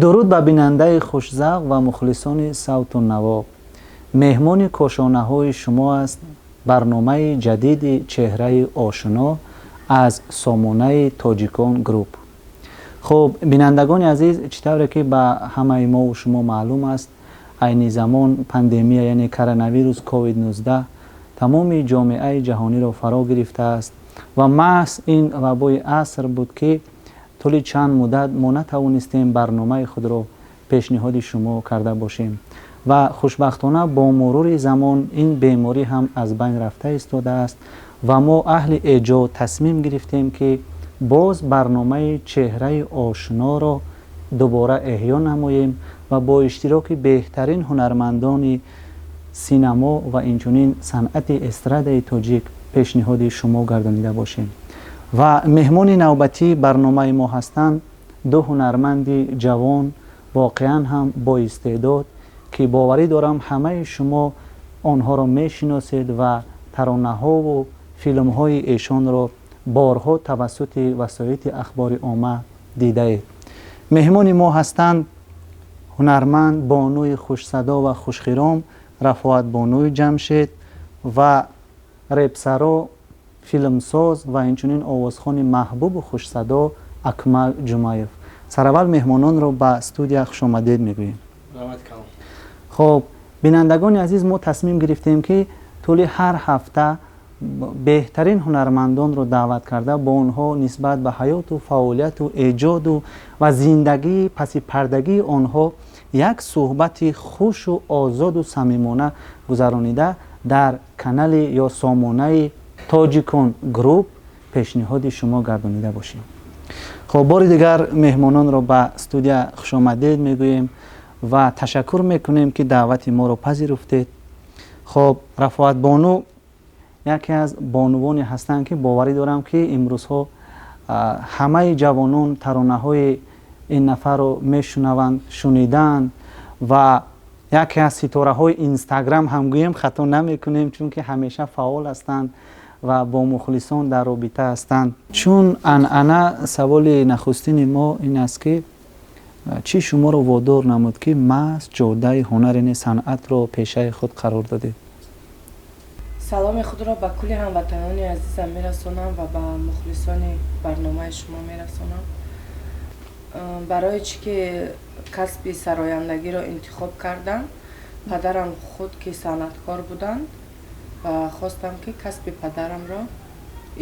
درود به بیننده خوش‌ذوق و مخلصان صوت و نوا. مهمان کاشانه‌های شما است برنامه جدید چهره آشنا از سامانه تاجیکان گروپ. خب بینندگان عزیز، چطوره که به همه ما و شما معلوم است عین زمان پاندمی یعنی کرونا ویروس کووید 19 تمام جامعه جهانی را فرا گرفته است و محض این وبای عصر بود که طول چند مدت ما نتوانستیم برنامه خود را پیشنهاد شما کرده باشیم و خوشبختانه با مرور زمان این بیماری هم از بین رفته ایستاده است و ما اهل ایجاد تصمیم گرفتیم که باز برنامه چهره آشنا را دوباره احیا نماییم و با اشتراک بهترین هنرمندان سینما و اینچنین صنعت استراد تاجیک پیشنهاد شما گردانیده باشیم. و مهمان نوبتی برنامه ما هستند دو هنرمند جوان واقعا هم با استعداد که باوری دارم همه شما آنها را میشناسید و ترانه ها و فیلم های ایشان را بارها توسط وسایل اخبار عامه دیده اید. مهمان ما هستند هنرمند بانوی خوش صدا و خوشخرام رفعت بانوی جمشید و رپسرا فیلمساز و اینچنین آوازخوان محبوب و خوش صدا اکمل جمعیف. سرول مهمانان را به استودیو خوش آمدید میگوییم. خب بینندگان عزیز، ما تصمیم گرفتیم که طول هر هفته بهترین هنرمندان رو دعوت کرده با آنها نسبت به حیات و فعالیت و ایجاد و زندگی پس پردگی آنها یک صحبت خوش و آزاد و صمیمانه گذرانیده در کانال یا سامانه تاجیکان گروپ پیشنهاد شما گردانیده باشیم. خب بار دیگر مهمانان را به استودیو خوش آمدید میگوییم و تشکر میکنیم که دعوت ما را پذیرفتید. خب رفعت بانو یکی از بانوانی هستند که باوری دارم که امروزها همه جوانان ترانه های این نفر رو میشنوند، شنیدن و یکی از ستاره های اینستاگرام هم گویم خطا نمیکنیم چون که همیشه فعال هستند و با مخلصان در رابطه هستند. چون عنعنه سوال نخستین ما این است که چی شما رو وادار نمود که محض جاده هنر صنعت را پیشه خود قرار دادید؟ سلام خود را به کل هموطنان عزیزم میرسونم و به مخلصان برنامه شما میرسونم. برای چی که کسب سرایندگی را انتخاب کردم، پدرم خود که صنعتکار بودند و خواستم که کسب پدرم را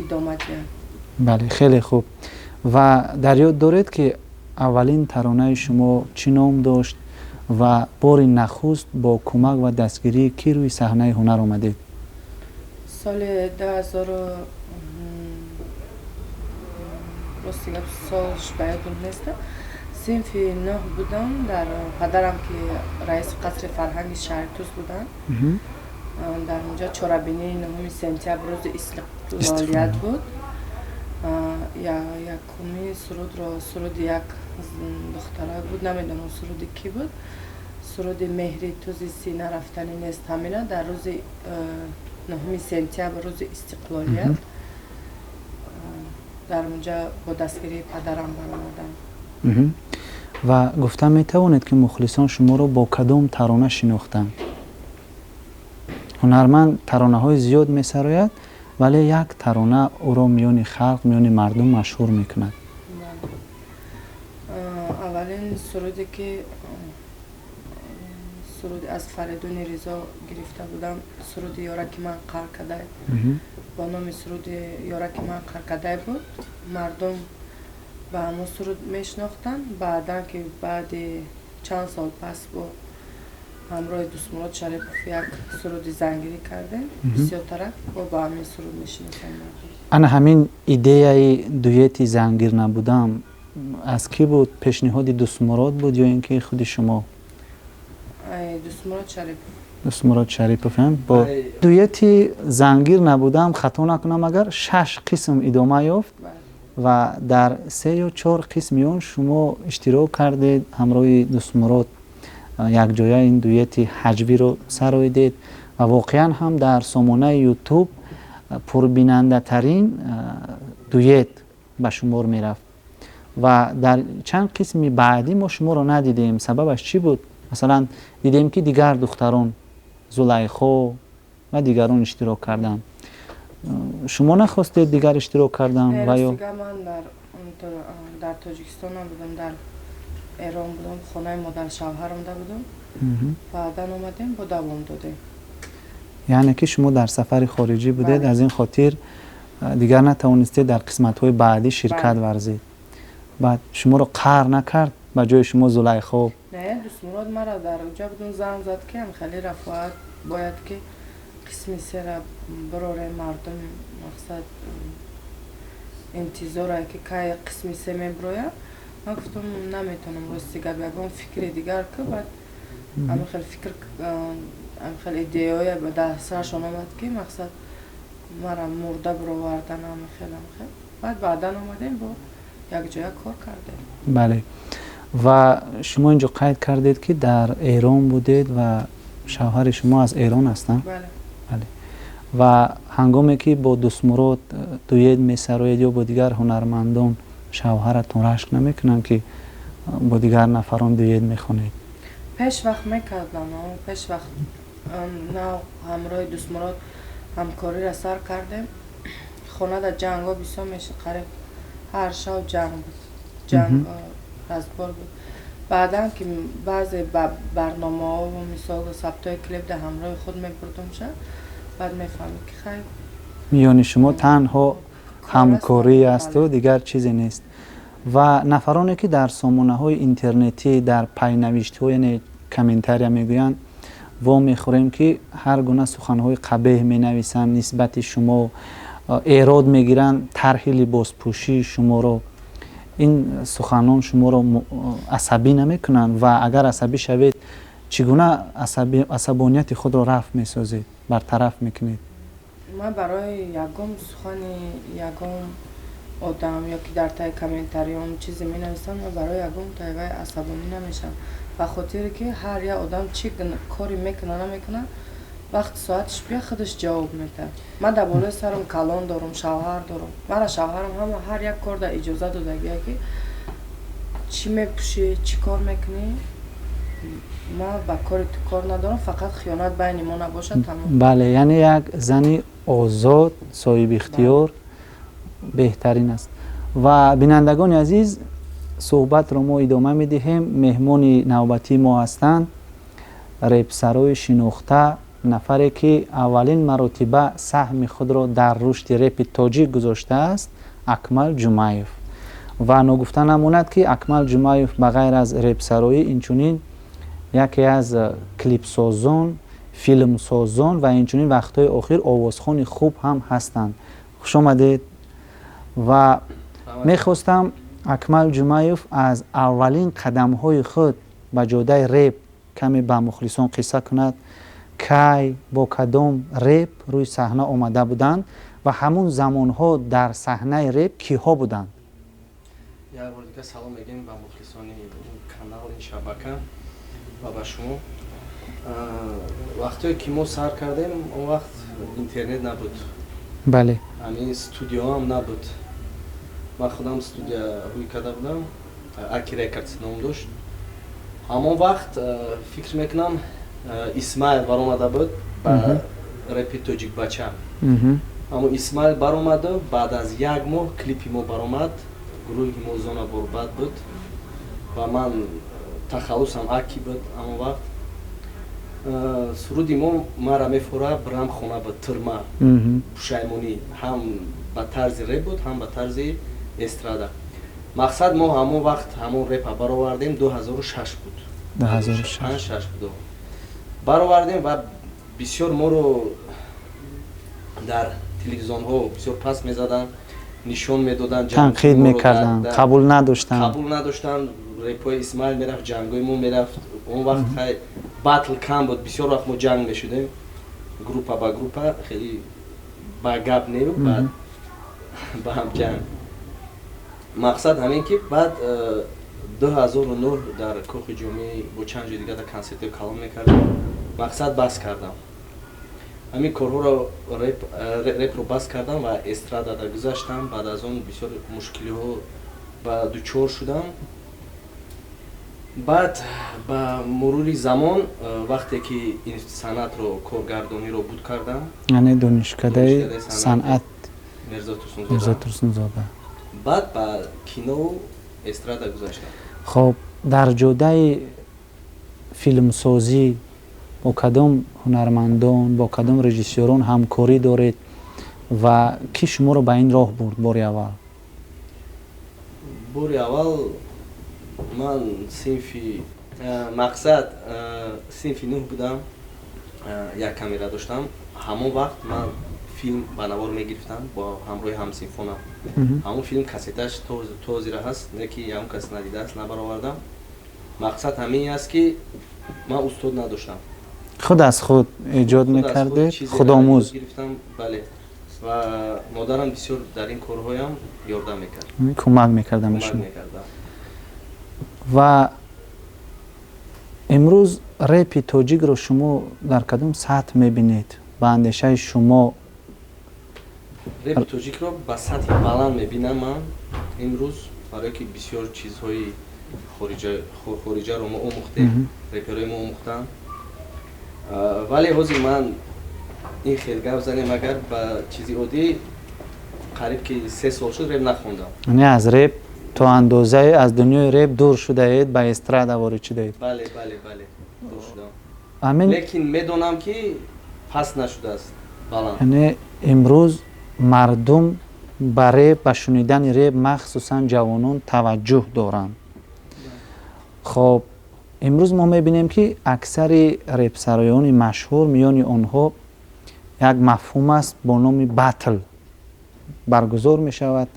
ادامه دهم. بله، خیلی خوب. و در یاد دارید که اولین ترانه شما چی نام داشت و بار نخست با کمک و دستگیری کی روی صحنه هنر آمدید؟ سال 2000 راستی سالش باید نیست، صنف 9 بودم. در پدرم که رئیس قصر فرهنگ شهر توس بودن، در اونجا چهاربینی 9 سپتامبر روز استقلالیت بود. یکمی سرود را سرود یک دختره بود، نمیدونم سرود کی بود، سرود مهری توز سینه رفتنی نیست همینه، در روز 9 سپتامبر روز استقلالیت در اونجا با دستگیری پدرم برآمدم. و گفتم میتوانید که مخلصان شما رو با کدام ترانه شناختند؟ هنرمند ترانه های زیاد میسراید ولی یک ترانه او را میان خلق میان مردم مشهور میکند. اولین سرودی که سرود از فریدون رضا گرفته بودم، سرود یارک من قرکده با نام سرود یارک من قرکده بود. مردم به همون سرود میشناختن. بعدا که بعد چند سال پس با همراه دوست مراد شریف یک سرود زنگیری کردیم بسیار طرف با همین سرود میشناختن. انا همین ایده دویت زنگیر نبودم از کی بود؟ پیشنهاد دوست مراد بود یا اینکه خود شما؟ دوست مراد شریف. دوست مراد شریف فهم. با دویت زنگیر نبودم خطا نکنم اگر 6 قسم ادامه یافت و در 3 یا 4 قسم شما اشتراک کردید همراه دوست مراد یک جایه این دویت حجوی رو سرایدید و واقعا هم در سامانه یوتیوب پربیننده ترین دویت به شمار می رفت و در چند قسم بعدی ما شما رو ندیدیم. سببش چی بود؟ مثلا دیدیم که دیگر دختران زلیخا و دیگران اشتراک کردن. شما نخواستید دیگر اشتراک کردن؟ و یا دیگه من در تاجیکستان هم بودم، در ایران بودم، خانه مادر شوهرم ده بودم. بعدا اومدیم با دوام دادیم. یعنی که شما در سفر خارجی بودید، از این خاطر دیگر نتوانستید در قسمت‌های بعدی شرکت ورزید. بعد شما رو قهر نکرد با جای شما زلیخا؟ نه، دوست مراد مرا در اونجا بودن زنگ زد که خیلی رفاقت باید که قسمی سر براره مردم مقصد انتظاره که که قسمی سه میبروید. من گفتم نمیتونم راست دیگر بگم فکر دیگر که بعد همه خیلی فکر همه خیلی ایدئوی به دسترشان آمد که مقصد مرا مرده برآوردن همه خیلی بعدا آمدیم با یک جای کار کردیم. بله. و شما اینجا قید کردید که در ایران بودید و شوهر شما از ایران هستند؟ بله. بله. و هنگامی که با دوست مراد دوید میسرایید یا با دیگر هنرمندان شوهرتون رشک نمیکنن که با دیگر نفران دوید میخونید؟ پیش وقت میکردم، پیش وقت نه همراه دوست مراد همکاری را سر کردیم. خونه در جنگ ها بسیار میشه، قریب هر شب جنگ بود، جنگ رزبار بود. بعدا که بعضی برنامه ها و مثال و ثبت های کلیپ در همراه خود میبردم شد، بعد میفهمید که خیلی یعنی شما تنها همکاری است و دیگر چیزی نیست. و نفرانی که در سامانه های اینترنتی در پینوشت های یعنی کامنتاری میگویند و میخوریم که هر گونه سخنهای قبیح می نویسند نسبت شما، ایراد میگیرند طرح لباس پوشی شما رو، این سخنان شما رو عصبی نمیکنند؟ و اگر عصبی شوید چگونه عصبانیت خود رو رفع میسازید، برطرف میکنید؟ من برای یکم سخن یکم آدم یا که در تای کامنتاریام چیزی می نویسم، من برای یکم تایوای عصبانی نمیشم، و خاطر که هر یک آدم چی کاری میکنه نمیکنه وقت ساعتش بیا خودش جواب میده. من در بالای سرم کلان دارم، شوهر دارم، من شوهرم هم هر یک کار در اجازه داده که چی میپوشی چی کار میکنی، ما با کار تو کار ندارم، فقط خیانت بین ما نباشه تمام. بله، یعنی یک زنی آزاد صاحب اختیار بهترین است. و بینندگان عزیز، صحبت رو ما ادامه میدهیم. مهمان نوبتی ما هستند رپسرای شناخته، نفری که اولین مرتبه سهم خود را در رشد رپ تاجیک گذاشته است، اکمل جمعیف. و نگفته نماند که اکمل جمعیف بغیر از رپسرایی اینچنین یکی از کلیپ سازان، فیلم سازان و اینچنین وقتهای آخر آوازخوان خوب هم هستند. خوش آمدید. و میخواستم اکمل جمعیف از اولین قدم های خود به جاده رپ کمی به مخلصان قصه کند، کی با کدام رپ روی صحنه آمده بودند و همون زمان ها در صحنه رپ کیها بودند؟ یک بار دیگه سلام میگیم به مخلصان کانال این شبکه و به شما. وقتی که ما سر کردیم اون وقت اینترنت نبود. بله. همین استودیو هم نبود. من خودم استودیو روی کرده بودم، اکی ریکردز نام داشت. همون وقت فکر میکنم اسماعیل برآمده بود با رپ تاجیک بچه. اما اسماعیل برآمده بعد از یک ماه کلیپی ما برآمد، گروهی ما زونا برباد بود و من تخلصم اکی بود. اما وقت سرودی ما مرا میفوره برم خونه به ترما پشیمانی، هم به طرز رپ بود هم به طرز استرادا. مقصد ما همون وقت همون رپ برآوردیم 2006 بود. 2006 بود برآوردیم و بسیار ما رو در تلویزیون ها بسیار پس میزدن، نشون میدادن، تنقید میکردن، قبول نداشتن. رپای اسماعیل میرفت، جنگای ما میرفت. اون وقت خیلی باتل کم بود، بسیار وقت ما جنگ میشدیم گروپا با گروپا، خیلی با گپ نیرو بعد با هم جنگ. مقصد همین که بعد 2009 در کوخ جمعی با چند جای دیگه در کنسرت کلام میکردم. مقصد بس کردم، همین کارها رو رپ رو بس کردم و استرادا در گذاشتم. بعد از اون بسیار مشکلی ها ба дучор шудам. баъд ба мурури замон вақте ки ин санъатро коргардониро буд кардам, яъне донишкадаи санъат Мирзо Мирзо Турсунзода, Турсунзода. баъд ба кинову эстрада гузаштам. хоб дар ҷодаи филмсозӣ бо кадом ҳунармандон бо кадом режиссёрон ҳамкорӣ доред ва кӣ шуморо ба ин роҳ бурд бори аввал? бори аввал ман синфи мақсад синфи 9 будам, як камера доштам. ҳамон вақт ман филм ба навор мегирифтам бо ҳамроҳи ҳамсинфонам. ҳамон филм кассеташ тозира ҳаст, не ки ягон кас надидааст, набаровардам. мақсад ҳамин аст ки ман устод надоштам. худ аз худ эҷод мекардед, худомӯз гирифтам, бале. ва модарам бисёр дар ин корҳоям ёрдам мекард, кӯмак мекардам ба кӯмак шумо. мекардам. ва имрӯз репи тоҷикро шумо дар кадом сатҳ мебинед? ба андешаи шумо репи тоҷикро ба сатҳи баланд мебинам ман имрӯз, барое ки бисёр чизҳои хориҷаро мо омӯхтем, реперҳои мо омӯхтанд. вале ҳозир ман ин хел гап занем, агар ба чизи оддӣ қариб ки 3 сол шуд реп нахондам. яъне аз реп то андозае аз дунёи реп дур шудаед, ба эстрада ворид шудаед. бале дур шудам. амин лекин медонам ки паст нашудааст, баланд. яъне имрӯз мардум ба реп, ба шунидани реп махсусан ҷавонон таваҷҷӯҳ доранд. хоб имрӯз мо мебинем ки аксари репсароёни машҳур, миёни онҳо як мафҳум аст бо номи батл баргузор мешавад,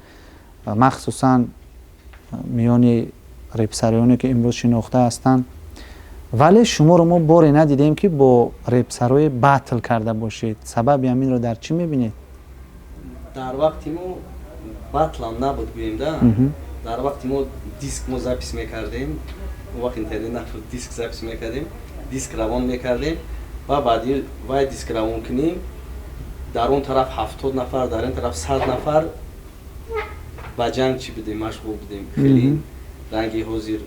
махсусан миёни репсароёне ки имрӯз шинохта ҳастанд. вале шуморо мо боре надидем ки бо репсарое батл карда бошед. сабаби ҳаминро дар чӣ мебинед? дар вақти мо батлам набуд гӯем да. дар вақти мо диск мо запис мекардем, он вақт интернет набуд, диск запис мекардем, диск равон мекардем ва баъди вай диск равон кунем, дар он тараф 70 нафар, дар ин тараф 100 нафар ба ҷанг чӣ будем, машғул будем. хеле ранги ҳозир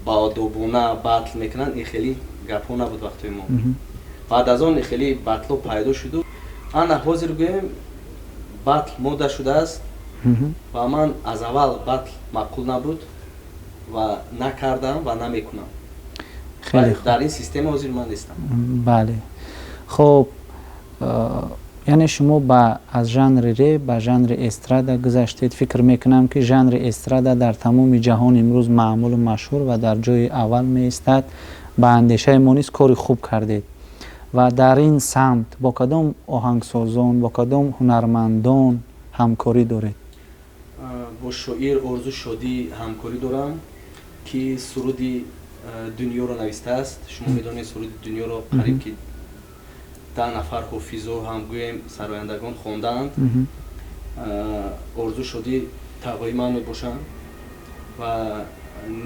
баодобона батл мекунанд, ин хеле гапҳо набуд вақтои мо. баъд аз он хеле батлҳо пайдо шуду. ана ҳозир гӯем батл мода шудааст ва ман аз аввал батл маъқул набуд ва накардам ва намекунам. дар ин система ҳозир ман нестам. бале. хоб яъне шумо ба аз жанри реп ба жанри эстрада гузаштед. фикр мекунам ки жанри эстрада дар тамоми ҷаҳон имрӯз маъмулу машҳур ва дар ҷои аввал меистад. ба андешаи мо низ кори хуб кардед. ва дар ин самт бо кадом оҳангсозон, бо кадом ҳунармандон ҳамкорӣ доред? бо шоир Орзу Шодӣ ҳамкорӣ дорам ки суруди дунёро навистааст. шумо медонед суруди дунёро қариб ки 10 нафар ҳофизо ҳам гӯем сарояндагон хондаанд. Орзу Шодӣ табои ман мебошанд ва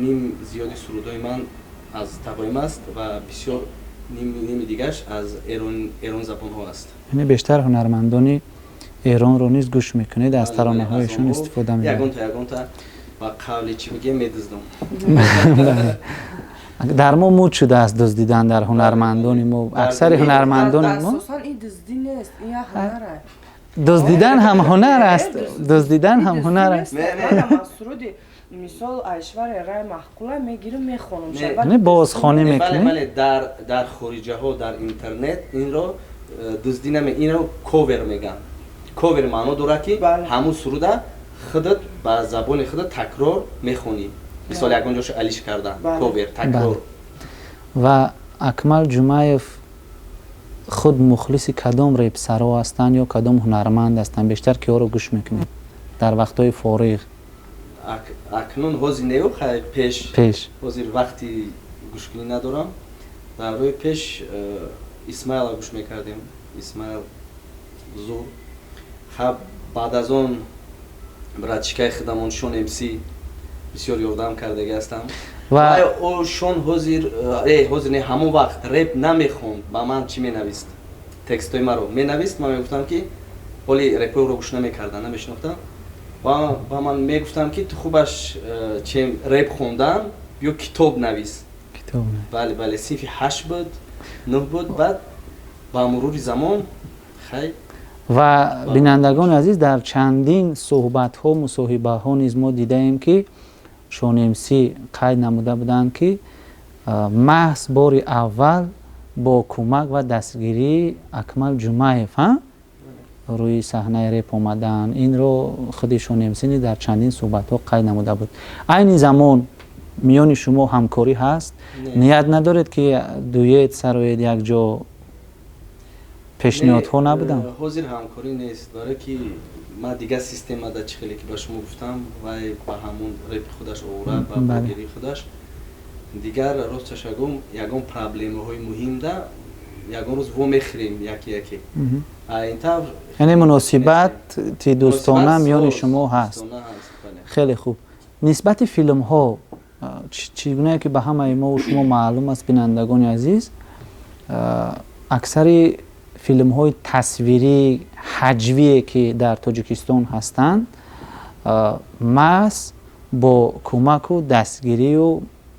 ним зиёди сурудҳои ман аз табоим аст ва бисёр ними дигаш аз эрон забонҳо аст. яъне бештар ҳунармандони эронро низ гӯш мекунед, аз таронаҳояшон истифода мебаред. ягонта ва қавли чӣ мегӯям медуздам. дар мо муд шудааст дуздидан дар ҳунармандони мо. аксари ҳунармандони мо асосан ин дуздӣ нест, ин як ҳунар аст. дуздидан ҳам ҳунар аст. дуздидан ҳам ҳунар аст. суруди мисол Айшвария Рай маҳқула мегирам мехонам. не бозхонӣ мекунед. бале дар хориҷаҳо дар интернет инро дуздӣ наме, инро ковер мегӯянд. ковер маъно дорад ки ҳамун суруда худат ба забони худат такрор мехонӣ. мисол ягон ҷошо алиш кардан, ковер такрор. ва Акмал Ҷумаев худ мухлиси кадом репсаро ҳастанд ё кадом ҳунарманд ҳастанд? бештар киҳоро гӯш мекунед дар вақтҳои фориғ? акнун ҳозир не, пеш ҳозир вақти гӯшкунӣ надорам. дар рӯи пеш Исмаилро гӯш мекардем, Исмаил Зур. хаб баъд аз он братчикаи худамон Шон МС бисёр ёрдам кардаги ҳастам. ва Шон ҳозир не, ҳамон вақт реп намехонд, ба ман чӣ менавист, текстҳои маро менавист. ман мегуфтам ки ҳоли репҳоро гӯш намекардам, намешинохтам. ба ман мегуфтам ки ту хубаш чем рэп хондан ё китоб навис. китоб бале бале синфи 8 буд 9 буд. баъд ба мурури замон хай ва бинандагони азиз дар чандин суҳбатҳо мусоҳибаҳо низ мо дидаем ки шонемсӣ қайд намуда буданд ки маҳз бори аввал бо кӯмак ва дастгирии Акмал Ҷумаев рӯи саҳнаи реп омадан. Инро худи Шонемсӣ низ дар чандин суҳбатҳо қайд намуда буд. Айни замон миёни шумо ҳамкорӣ ҳаст? Ният надоред ки дует сароед якҷо? пешниҳодҳо набуданд? ҳозир ҳамкорӣ нест, барое ки ман дигар системада чӣ хеле ки ба шумо гуфтам вай ба ҳамун репи худаш овура ба блогерии худаш дигар росташагум ягон проблемаҳои муҳимда ягон рӯз вомехӯрем яке яке. Интавр яъне муносибати дӯстона миёни шумо ҳаст. хеле хуб. нисбати филмҳо чӣ гунае ки ба ҳамаи мо шумо маълум аст, бинандагони азиз, аксари филмҳои тасвирӣ ҳаҷвие ки дар Тоҷикистон ҳастанд маҳз бо кӯмаку дастгирию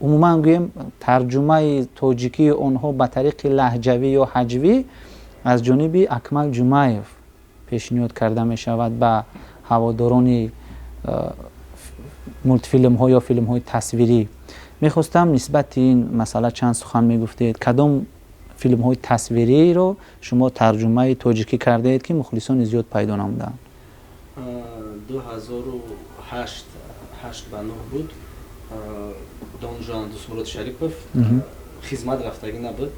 умуман гӯем тарҷумаи тоҷикии онҳо ба тариқи лаҳҷавӣ ё ҳаҷвӣ аз ҷониби Акмал Ҷумаев пешниҳод карда мешавад ба ҳаводорони мултфилмҳо ё филмҳои тасвирӣ. мехостам нисбати ин масъала чанд сухан мегуфтед. кадом филмҳои тасвириро шумо тарҷумаи тоҷикӣ кардаед ки мухлисони зиёд пайдо намуданд? 2008 ба 9 буд. Донжон Дусмурод Шарипов хизмат рафтагӣ набуд.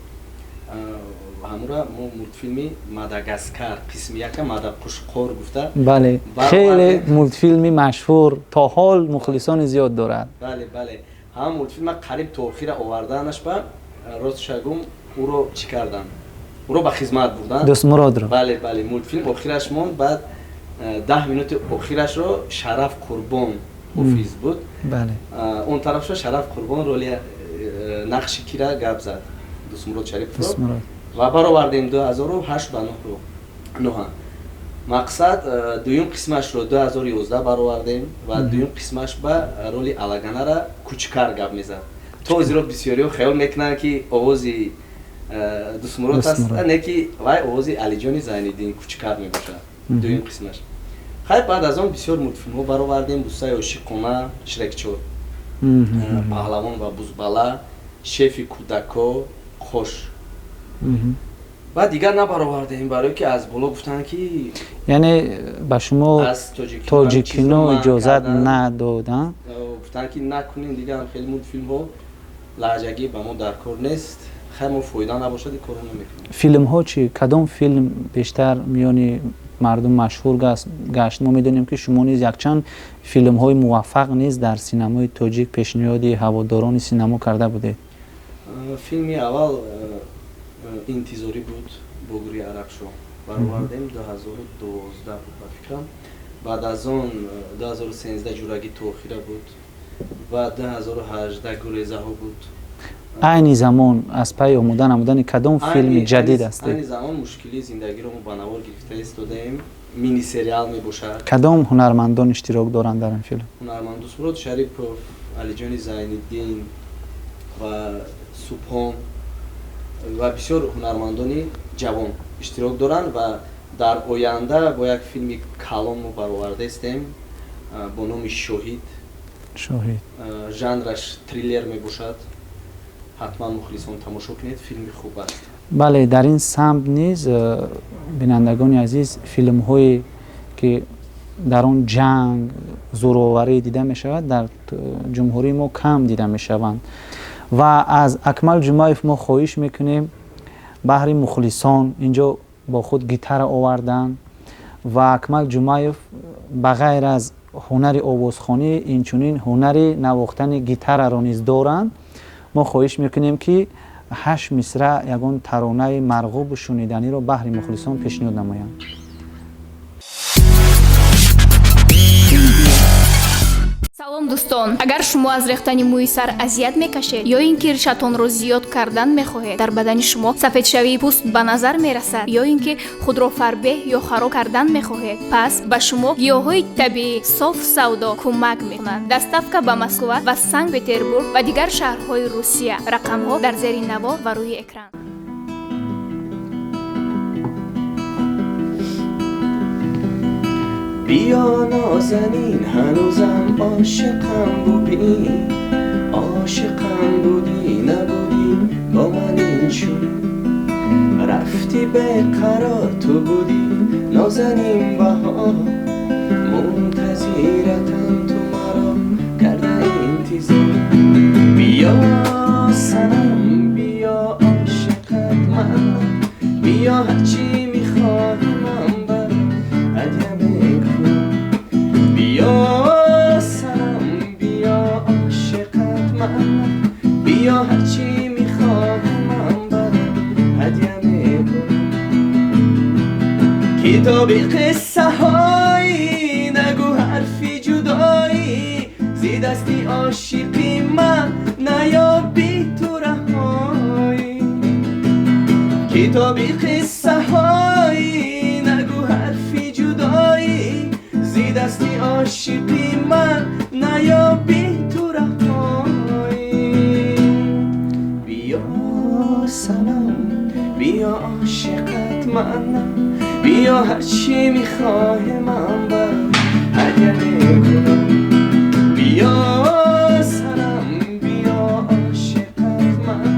ҳамура мо мултфилми Мадагаскар қисми яка Мадақушқор гуфта. бале, хеле мултфилми машҳур, то ҳол мухлисони зиёд дорад. бале бале, ҳам мултфилма қариб то охира овардаанаш ба ростшагум уро чӣ кардан? Уро ба хизмат бурдан. Дусмуродро. бале бале, мултфилм охираш монд, баъд 10 минути охирашро Шараф Қурбон офиз буд. бале. Он тарафша Шараф Қурбон роли нақши кира гап зад. Дусмурод Шарипро. ва баровардем 2008 ба 9. мақсад дуюм қисмашро 2011 баровардем ва дуюм қисмаш ба роли Алаганара Кучкар гап мезад. то ҳозиро бисёриҳо хаёл мекунанд ки овози Дусмурод аст, не ки вай овози Алиҷони Зайниддин Кучкар мебошад. дуюм қисмаш. хай баъд аз он бисёр мултфилмҳо баровардем. Бусаи Ошиқона, Ширекчор, Паҳлавон ва Бузбала, Шефи кӯдако, Хош. баъд дигар набаровардем, барое ки аз боло гуфтанд ки яъне ба шумо аз тоҷикино иҷозат надоданд? гуфтанд ки накунем дигар хеле мултфилмҳо лаҳҷагӣ ба мо дар кор нест, хай мо фоида набошад ин корро намекунем. филмҳо чӣ? кадом филм бештар миёни мардум машҳур гашт? мо медонем ки шумо низ якчанд филмҳои муваффақ низ дар синамои тоҷик пешниҳоди ҳаводорони синамо карда будед. филми аввал интизорӣ буд бо Гури Арабшо. баровардем 2012 буд ба фикрам. баъд аз он 2013 Ҷураги то охира буд. ва 2018 Гурезаҳо буд. айни замон аз пай омода намудани кадом филми ҷадид ҳастед? айни замон мушкилии зиндагиро мо ба навор гирифта истодаем. мини сериал мебошад. кадом ҳунармандон иштирок доранд дар ин филм? ҳунарманд Дусмурод Шарипов, Алиҷони Зайниддин ва Субҳон ва бисёр ҳунармандони ҷавон иштирок доранд ва дар оянда бо як филми калон мо бароварда истем бо номи Шоҳид. жанраш триллер мебошад. ҳатман мухлисон тамошо кунед, филми хуб аст. бале, дар ин самт низ бинандагони азиз филмҳое ки дар он ҷанг, зӯроварӣ дида мешавад, дар ҷумҳурии мо кам дида мешаванд. ва аз Акмал Ҷумаев мо хоҳиш мекунем баҳри мухлисон инҷо бо худ гитара оварданд ва Акмал Ҷумаев ба ғайр аз ҳунари овозхонӣ инчунин ҳунари навохтани гитараро низ доранд. мо хоҳиш мекунем ки 8 мисра ягон таронаи марғубу шуниданиро баҳри мухлисон пешниҳод намоянд. салом дӯстон. дӯстон, агар шумо аз рехтани мӯи сар азият мекашед ё ин ки ришатонро зиёд кардан мехоҳед, дар бадани шумо сафедшавии пӯст ба назар мерасад ё ин ки худро фарбеҳ ё хароб кардан мехоҳед, пас ба шумо гиёҳҳои табиӣ соф савдо кӯмак мекунанд. Доставка ба Москва ва Санкт-Петербург ва дигар шаҳрҳои Русия. Рақамҳо дар зери наво ва рӯи экран. بیا نازنین هنوزم عاشقم بودی نبودی با من اینجوری رفتی به قرار تو بودی نازنین بها منتظرتم تو مرا کرده انتظار بیا سنم بیا عاشقت من بیا هرچی میخواهی من بر هدیه بیا سنم بیا عاشقت من بیا هرچی میخواهی من برم هدیه میکنم کتابی قصه هایی نگو حرفی جدایی زی دستی عاشقی من نیابی تو رهایی کتابی قصه هایی نگو حرفی جدایی زی دستی عاشقی من نیابی تو رهایی بیا سلام بیا عاشقت من بیا هرچی میخواه من برم هدیه میکنم بیا سلام بیا عاشقت من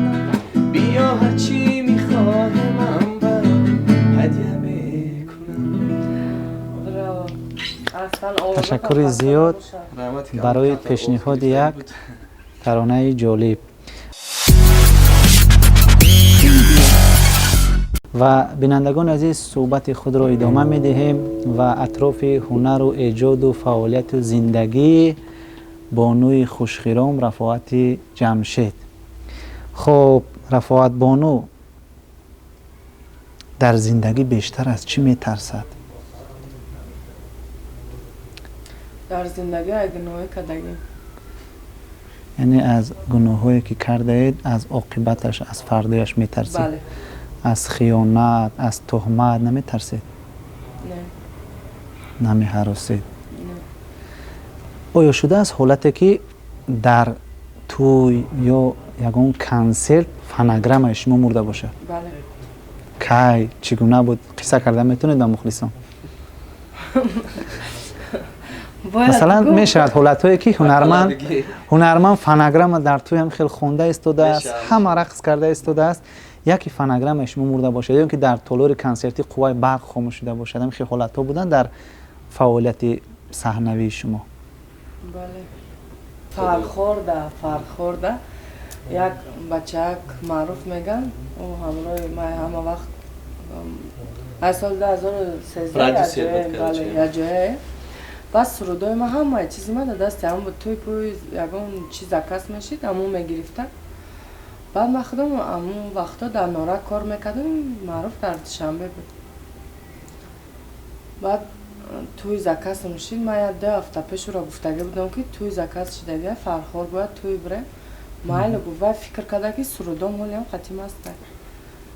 بیا هرچی میخواه من برم هدیه تشکر زیاد برای پیشنهاد یک ترانه جالب. و بینندگان عزیز صحبت خود را ادامه می دهیم و اطراف هنر و ایجاد و فعالیت و زندگی بانوی خوشخرام رفاعت جمشید. خب رفاعت بانو در زندگی بیشتر از چی می ترسد؟ در زندگی گناه کردگی، یعنی از گناهایی که کرده اید از عاقبتش از فردایش میترسید؟ بله. از خیانت از تهمت نمیترسید؟ نه. نمیهراسید؟ نه. آیا شده از حالتی که در توی یا یگان کنسرت فناگرام شما مرده باشه؟ بله. کی چگونه بود؟ قصه کرده میتونید به مخلصان؟ مثلا میشود حالتهایی که هنرمند فناگرام در توی هم خیلی خونده استوده است، همه رقص کرده استوده است، یکی فناگرام شما مرده باشه یا که در طولور کنسرتی قوای برق خاموش شده باشه. همین خیلی حالتها بودن در فعالیت صحنوی شما؟ بله. فرخورده یک بچک معروف میگن او همراه ما همه وقت از سال 2013 بله جای بس سرودای ما همه چیزی ما در دست هم بود توی پوی یکون چیز عکس میشید همون میگرفته. بعد ما خودم همون وقتا در نارک کار میکردم، معروف در شنبه بود. بعد توی زکس میشید ما یه 2 هفته پیش را گفتگی بودم که توی زکس شده فرخور باید توی بره مایل گفت فکر کرده که سرودا مولی هم قطیم است.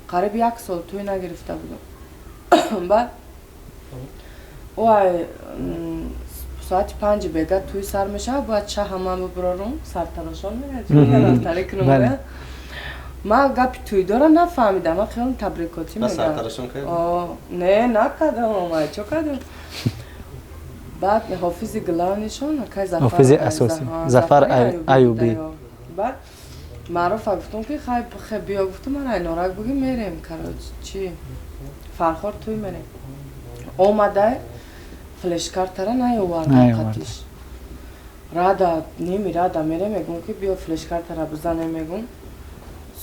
قریب 1 سال توی نگرفته بودم. بعد او ساعت 5 بیگه توی سر میشه باید چه همه ببرارم سرتراشان میگه رفتاری کنم. ما گپ توی داره نفهمیدم، ما خیلی تبریکاتی میگم. سرتراشان کردم؟ نه نکردم ما چه کردم؟ بعد حافظ گلانیشون که حافظ اساسی ظفر ایوبی. بعد معروف گفتم که خیلی بیا گفتم من اینارک بگیم میریم کراچ چی فرخور توی میریم. اومده فلش کارت را نیاورد قطیش. رادا نیمی رادا میره میگم که بیا فلش کارت را بزنه میگم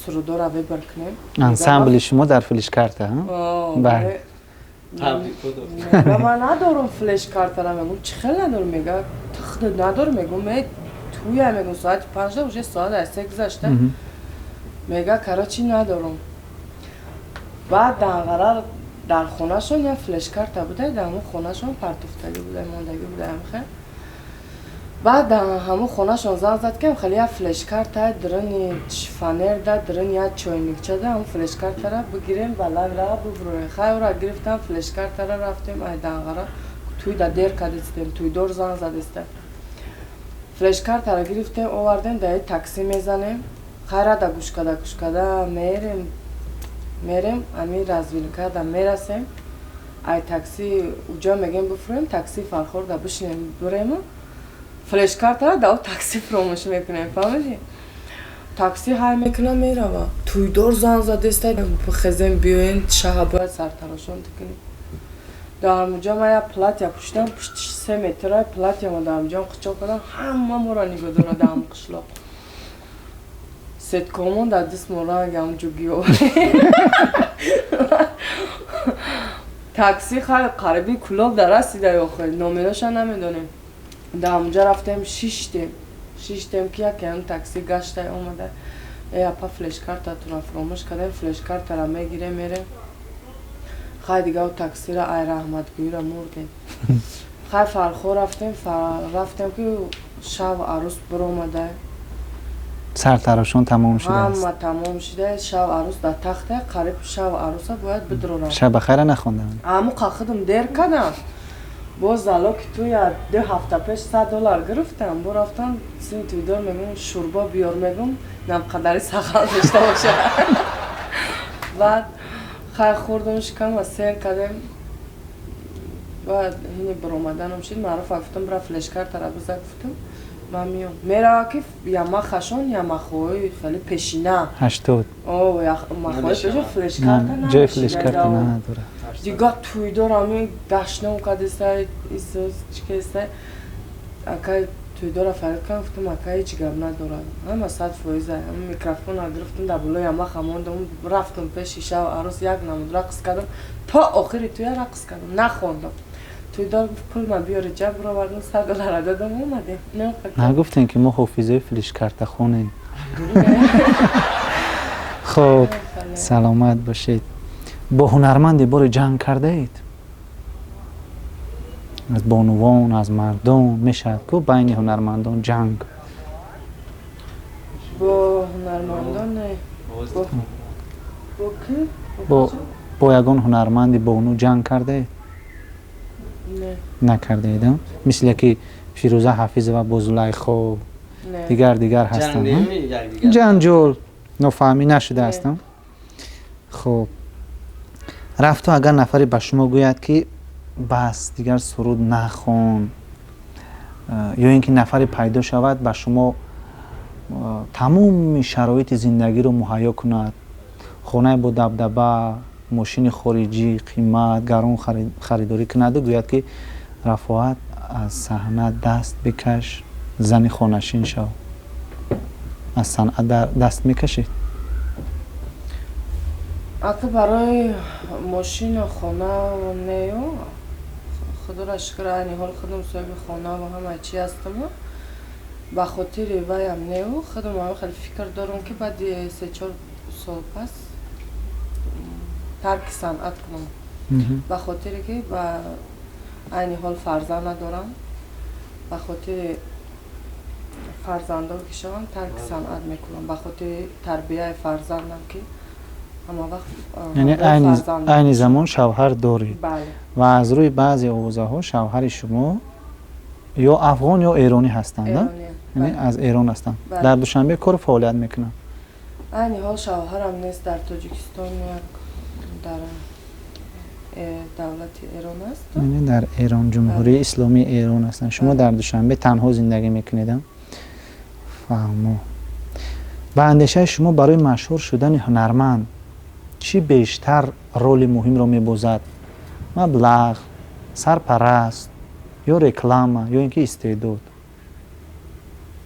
سرودو را ببر کنیم. انسامبل شما در فلش کارت ها؟ بله. من ندارم فلش کارت را میگم چه خیلی ندارم میگه تخت ندارم میگم توی میگم ساعت 5 وجه ساعت 3 گذشته میگه کراچی ندارم. بعد قرار در خونه شون یه فلش کارت بوده در اون خونه شون پرتفتگی بوده ماندگی بوده همخه. بعد همون خونهشون زنگ زد که خیلی یه فلش کارت درنی فانر دا درنی یه چوینیکچه دا همون فلش کارت را بگیریم بالا ببرویم خیلی را گرفتم فلش کارت را رفتیم ایدانغرا توی دا دیر کدیستیم توی دور زنگ زدیستیم فلش کارت را گرفتیم آوردیم دا تاکسی میزنیم خیلی دا گوش کده میریم امی رزویلکه دا میرسیم ای تاکسی اونجا میگیم بفرویم تاکسی فرخور دا بشنیم بریم فلش کارت را دا تاکسی فرومش میکنیم فهمیدی؟ تاکسی های میکنه میره و توی دور زن زده است بخزیم بیوین شهر باید سرتراشون تکنیم دا همونجا ما یا پلاتیا پشتم پشت 3 متر پلاتیا ما دا همونجا قچا کنم همه مورا نگو داره دا هم قشلا ست کامون دا دست مورا همونجا گیو تاکسی خیلی قریبی کلوب در رسیده یا خیلی نومیناش هم نمیدونیم دا همونجا رفتیم 6 تیم که یکی هم تاکسی گشته اومده ای اپا فلش کارت تو را فرومش کردیم فلش کارت را میگیره میره خیلی دیگه او تاکسی را ای رحمتگویی را مردیم خیلی فرخو رفتیم که شب عروس بر اومده سرتراشون تمام شده است همه تمام شده شب عروس در تخته قریب شب عروس باید بدرونم شب خیر نخوندم همو قاخدم دیر کردم باز زالا که توی 2 هفته پیش $100 گرفتم با رفتم سین توی دار میگم شوربا بیار میگم نم قدری سخال داشته باشه بعد خیلی خوردمش کم و سیر کردیم بعد هینی بر اومدنم شد معروف گفتم برا فلش کارت را بزن گفتم من میام میره که یا ما خشون یا ما خوی خیلی پیشینه 80 اوه یا ما خوی پیش فلش کارت نه جای فلش کارت نداره دیگه توی دارم گشنم کدیسته ایسوس چیکسته اکای توی دارم فرد کنم گفتم اکای هیچ گم نداره همه 100% هم میکروفون ها گرفتم در بلوی همه خموندم رفتم پیش شب عروس یک نمود رقص کردم تا آخری توی رقص کردم نخوندم توی دار پول من بیاره جب رو بردم $100 دادم اومده نگفتین که ما حافظه فلش کارت خونیم خب سلامت باشید با هنرمندی بار جنگ کرده اید؟ از بانوان، از مردم میشد که بین هنرمندان جنگ با هنرمندان نه با کی؟ با یگان هنرمندی بانو جنگ کرده اید؟ نه نکرده اید؟ مثل که فیروزه حافظ و بازولیخا دیگر هستند جنجال نفهمی نشده هستند خب رفتو اگر نفری به شما گوید که بس دیگر سرود نخون یا اینکه نفری پیدا شود به شما تمام شرایط زندگی رو مهیا کند خانه با دبدبه ماشین خارجی قیمت گران خریداری کند و گوید که رفاعت از صحنه دست بکش زن خانشین شو از صنعت دست میکشید اگه برای ماشین و خانه و نیو خدا را شکر اینی حال خودم صاحب خانه و همه چی هستم به خاطر ویم نیو خودم همه خیلی فکر دارم که بعد 3-4 سال پس ترک صنعت کنم به خاطر که به اینی حال فرزند ندارم به خاطر فرزنده که شوم ترک صنعت میکنم به خاطر تربیه فرزندم که یعنی این زمان شوهر دارید بله. و از روی بعضی اوضاع ها شوهر شما یا افغان یا ایرانی هستند یعنی از ایران هستند در دوشنبه کار فعالیت میکنند این حال شوهرم نیست در تاجیکستان در دولت ایران است یعنی در ایران جمهوری اسلامی ایران هستند شما در دوشنبه تنها زندگی میکنید فهمو و اندیشه شما برای مشهور شدن هنرمند چی بیشتر رول مهم را میبازد؟ مبلغ، سرپرست یا رکلام یا اینکه استعداد؟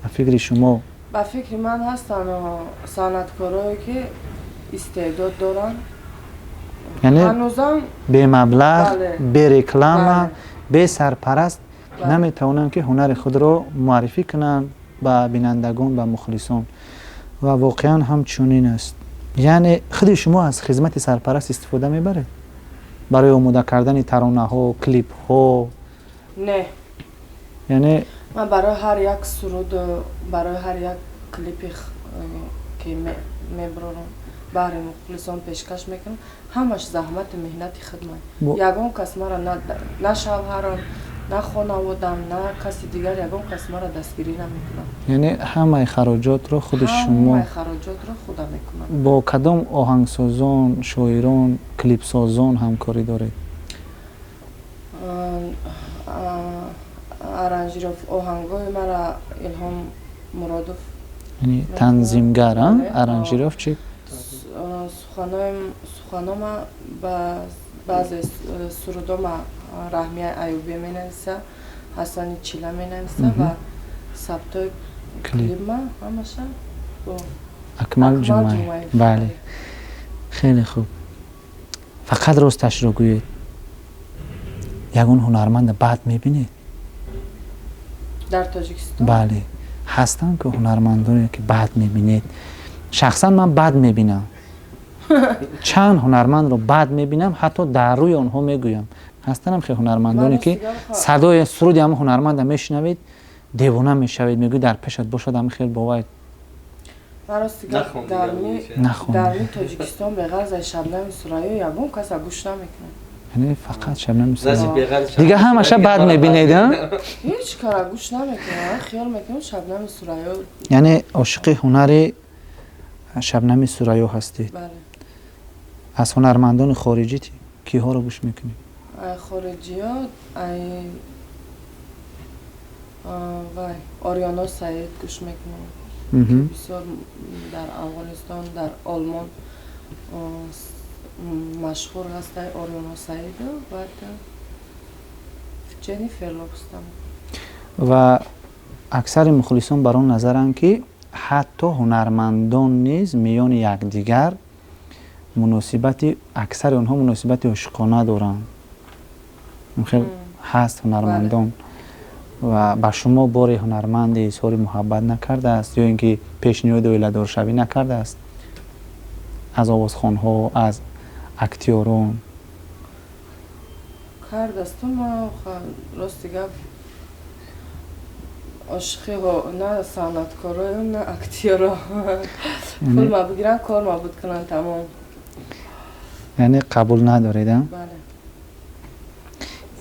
به فکر شما؟ به فکر من هستن صنعتکارایی که استعداد دارن یعنی به مبلغ، به رکلام، به سرپرست نمیتونن که هنر خود را معرفی کنن به بینندگان و مخلصان و واقعا هم چنین است یعنی خود شما از خدمت سرپرست استفاده میبرید برای آماده کردن ترانه ها کلیپ ها نه یعنی من برای هر یک سرود برای هر یک کلیپی که میبرم برای مخلصان پیشکش میکنم همش زحمت مهنت خدمت یگان کس مرا نه شوهرم نه خانوادم نه کسی دیگر یگان کس مرا دستگیری نمیکنم. یعنی همه خراجات رو خود شما؟ همه خراجات رو خودم میکنم. با کدام آهنگسازان، شاعران، کلیپ سازان همکاری دارید؟ ارانجیروف آهنگای مرا الهام مرادوف یعنی تنظیمگر ارانجیروف چی؟ سخنام بعضی سرودام رحمیه ایوبی می نویسه، حسنی چیله می نویسه و ثبتای کلیپ ما همشه با اکمل جمعی. بله خیلی خوب. فقط راستش رو گویید، یگون هنرمند بد میبینید؟ در تاجیکستان؟ بله هستن که هنرمندانی که بد میبینید. شخصا من بد میبینم. چند هنرمند رو بد میبینم، حتی در روی آنها میگویم. هستن هم خیلی هنرمندانی که صدای سرود هم هنرمند میشنوید دیوانه میشوید، میگوید در پیشت باشد هم خیلی باید درمی تاجیکستان به غرض شبنم سرایی یگون کس گوش نمیکنه. یعنی فقط شبنم سرایی دیگه همشه بد میبینید؟ هیچ کار گوش نمیکنه، خیال میکنم شبنم سرایی. یعنی عاشق هنر شبنم سرایی هستید؟ بله. از هنرمندان خارجی کیها رو گوش میکنید؟ خارجی ها آریانا سعید گوش میکنم، بسیار در افغانستان در آلمان مشهور هست آریانا سعید و جنیفر لوپستم. و اکثر مخلصان بر آن نظرند که حتی هنرمندان نیز میان یکدیگر مناسبت، اکثر آنها مناسبت عاشقانه دارند. خیلی هست هنرمندان. و با شما بار هنرمند اظهار محبت نکرده است یا اینکه پیشنهاد اویله‌دار شوی نکرده است از آوازخوان‌ها، از اکتیوران؟ کرده است. ما راستی گفت عاشقی ها نه صنعتکارا نه اکتیورا پول ما بگیرن کار ما بود کنن تمام. یعنی قبول ندارید؟ بله.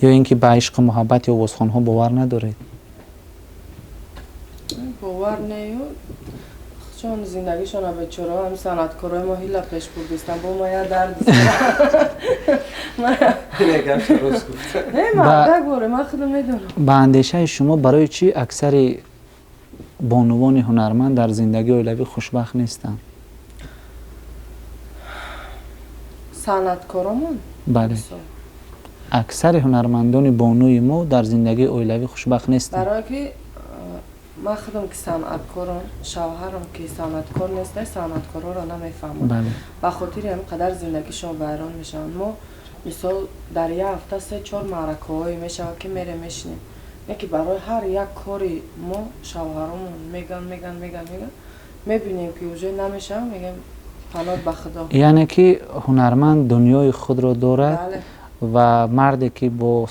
یا اینکه به عشق محبت یا آوازخوان‌ها باور ندارید؟ باور نیست، چون زندگیشون بیچاره هم صنعتکارای ما هیلا پیش بردیستن با ما یا درد من خودم میدونم. به اندیشه شما برای چی اکثر بانوان هنرمند در زندگی اولیوی خوشبخت نیستن؟ صنعتکارامون؟ بله. اکثر هنرمندان بانوی ما در زندگی اولیوی خوشبخت نیستن. برای که من خودم که صنعتکارم، شوهرم که صنعتکار نیست، صنعتکارا را نمیفهمم. بله. به خاطر اینقدر زندگیشون ویران میشن. ما مثال در یک هفته 3-4 معرکه‌ای میشه که میره میشنیم. یکی برای هر یک کاری ما شوهرمون میگن میبینیم که اوجه نمیشه، میگم پناه به خدا. یعنی که هنرمند دنیای خود را دارد. بله. و مردی که با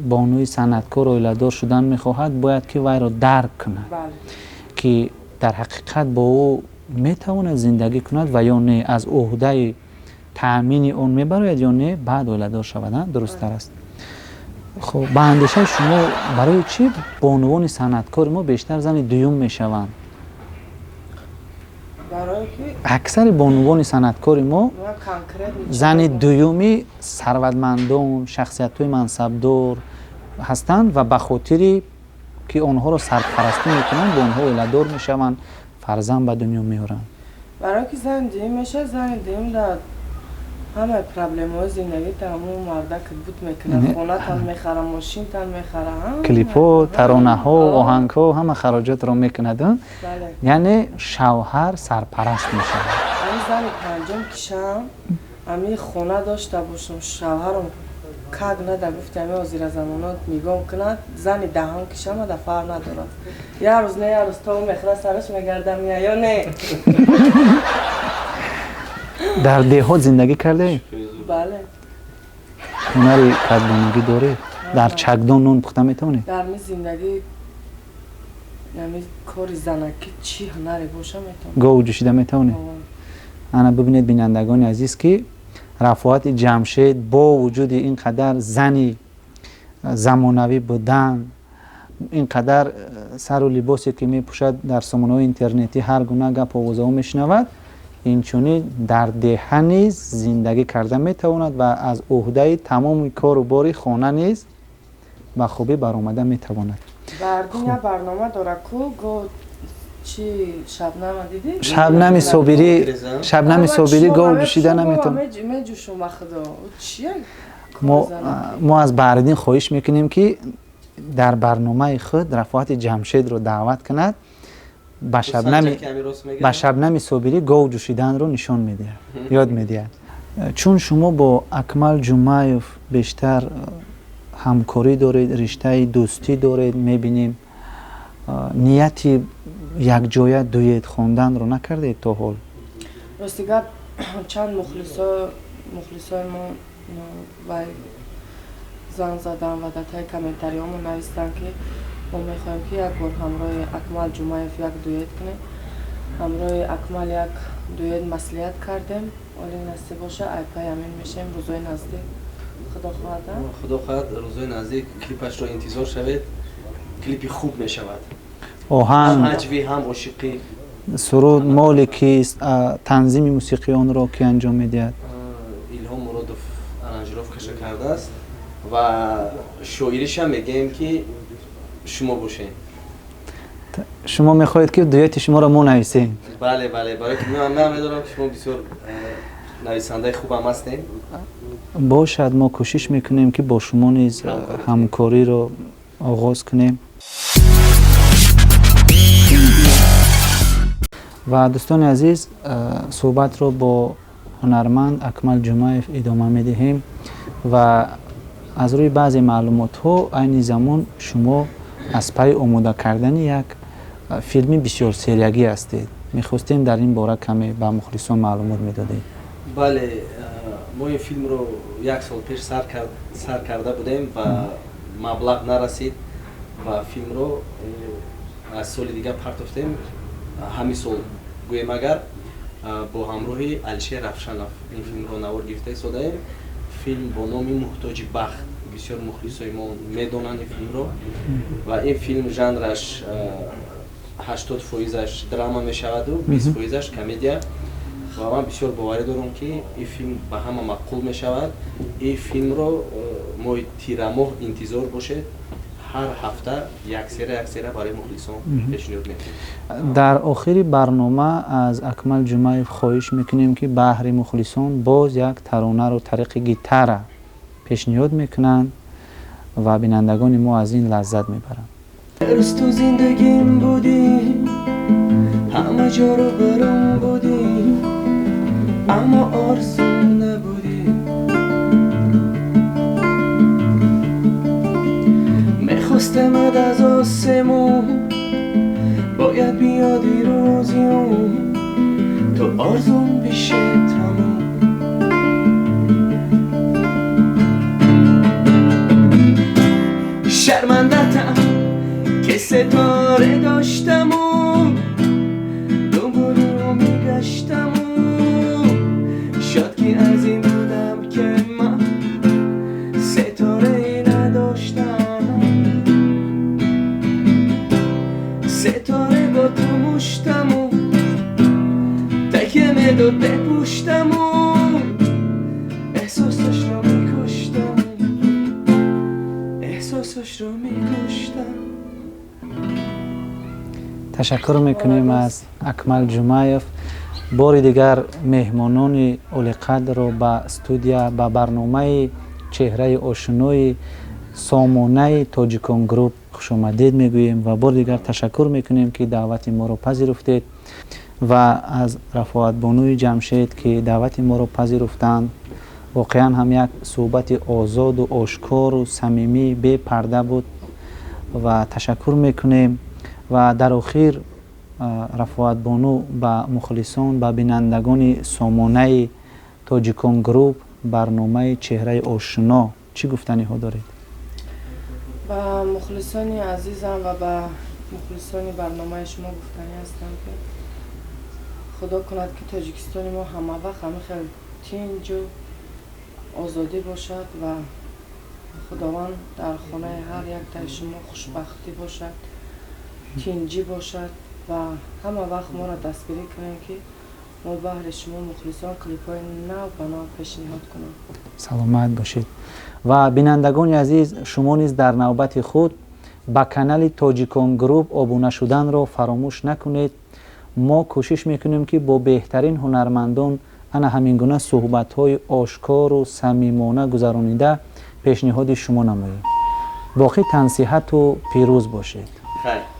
بانوی صنعتکار اویله‌دار شدن میخواهد باید که وی را درک کند. بله. که در حقیقت با او میتواند زندگی کند و یا نه از عهده تأمین اون میبراید یا نه بعد اویله‌دار شودن درست تر است. خب به اندیشه شما برای چی بانوان صنعتکار ما بیشتر زن دوم میشوند؟ اکثر بانوان صنعتکار ما زن دومی ثروتمندان، شخصیت‌های منصبدار هستند و به خاطر که آنها را سرپرستی میکنند به آنها اویله‌دار میشوند، فرزند به دنیا میارند. برای که زن دوم میشه، زن دوم در همه پرابلم‌های زندگی تمام مرده که بود میکنه، خونه تان میخره، ماشین تان میخره، کلیپ‌ها، ترانه‌ها، آهنگ‌ها همه خراجات را میکند. بله. یعنی شوهر سرپرست میشه. من زن پنجم کشم، امی خونه داشته باشم، شوهرم کگ نده گفته امی وزیر زمانات میگم کند، زن دهم کشم در فرق ندارد. یه روز نه یه روز تا میخره سرش میگردم یا نه. در دهات زندگی کرده؟ بله. هنری کدبانگی داره؟ در چکدان نون پخته میتونه؟ در می زندگی یعنی کار زنکی چی هنری باشه میتونه گاو جوشیده میتونه. انا ببینید بینندگان عزیز که رفعت جمشید با وجود اینقدر زنی زمانوی بودن، اینقدر سر و لباسی که میپوشد در سامانه‌های اینترنتی هر گونه گپ و وزو میشنود، اینچونی در دهه نیز زندگی کرده میتواند و از عهده تمام کار و باری خانه نیز به خوبی برآمده میتواند. بردین یا برنامه داره کو گو چی شبنم دیدی؟ شبنم صابری، شبنم صابری گاو جوشیده نمیتونه. میجوشم خدا چیه؟ ما از بردین خواهش میکنیم که در برنامه خود رفعت جمشید رو دعوت کند، به شبنم صابری گاو جوشیدن رو نشان میده، یاد میده. چون شما با اکمل جمعیف بیشتر همکاری دارید، رشته دوستی دارید، میبینیم نیتی یک جایه دویت خواندن رو نکردید تا حال؟ راستی گپ چند مخلصای ما و زنگ زدن و در کامنتاری همون نویستن که ما میخوایم که یک بار همراه اکمل جمعیف یک دویت کنیم. همراه اکمل یک دویت مسئولیت کردیم، ولی نصیب باشه ایپای همین میشیم روزای نزدیک. خدا خواهد روزای نزدیک کلیپش رو انتظار شوید. کلیپی خوب می شود، هم عجبی هم عاشقی. سرود مال کیست؟ تنظیم موسیقی آن را کی انجام میدهد؟ ایلهام مرادوف آرانژировکش کرده است و شاعریش هم میگیم که شما باشین. شما میخواهید که دویت شما را ما نویسیم؟ بله برای که من میدونم شما بسیار نویسنده خوب هم هستین. باشد، ما کوشش میکنیم که با شما نیز همکاری رو آغاز کنیم. و دوستان عزیز، صحبت رو با هنرمند اکمل جمعیف ادامه میدهیم و از روی بعضی معلومات ها این زمان شما از پای آماده کردن یک فیلم بسیار سریگی هستید. میخواستیم در این باره کمی به مخلصان معلومات میدادید. بله، ما این فیلم رو یک سال پیش سر کرده بودیم و مبلغ نرسید و فیلم رو از سال دیگه پرداختیم. همین سال گویم اگر با همراهی علیشیر رفشنوف این فیلم رو نوار گرفته ساده. فیلم با نام محتاج بخت، بسیار مخلصای ما میدونن این فیلم رو و این فیلم ژانرش 80% دراما می شود و 20% کمدیا و من بسیار باوری دارم که این فیلم به همه مقبول می شود. این فیلم رو ما تیر ماه انتظار باشه، هر هفته یک سری برای مخلصان پیشنهاد میکنیم. در آخر برنامه از اکمل جمعیف خواهش میکنیم که بهر مخلصان باز یک ترانه رو طریق گیتار پیشنهاد میکنند و بینندگان ما از این لذت میبرند. ارز تو زندگیم بودی، همه جا رو برام بودی، اما آرزو نبودی. میخواستم از آسمون باید بیادی روزیون، تو آرزون بشه تموم. شرمندتم که ستاره داشتم و دنبال رو میگشتم و شاد که از این بودم که من ستاره نداشتم. ستاره با تو مشتم و تکیه میداد بپوشتم و احساسش رو میکشتم، احساسش رو میکشتم. تشکر میکنیم از اکمل جمعیف. بار دیگر مهمانان اولیقدر رو به استودیو به برنامه چهره آشنای سامانه تاجیکان گروپ خوش آمدید میگوییم و بار دیگر تشکر میکنیم که دعوت ما رو پذیرفتید و از رفعت بانوی جمشید که دعوت ما رو پذیرفتند. واقعا هم یک صحبت آزاد و آشکار و صمیمی بی پرده بود و تشکر میکنیم و در آخر رفعت بانو به مخلصان، به بینندگان سامانه تاجیکان گروپ برنامه چهره آشنا چی گفتنی ها دارید؟ با مخلصان عزیزم و با مخلصان برنامه شما گفتنی هستم که خدا کند که تاجیکستان ما همه وقت همه خیلی تنج و آزادی باشد و خداوند در خانه هر یک تای شما خوشبختی باشد، تنجی باشد و همه وقت ما را دستگیری کنیم که ما بهر شما مخلصان کلیپ های نو و نو پیشنهاد کنیم. سلامت باشید. و بینندگان عزیز، شما نیز در نوبت خود با کانال تاجیکان گروپ ابونه شدن را فراموش نکنید. ما کوشش میکنیم که با بهترین هنرمندان انا همین گونه صحبت های آشکار و صمیمانه گذرانیده پیشنهاد شما نماییم. باقی تنصیحت و پیروز باشید. خیر.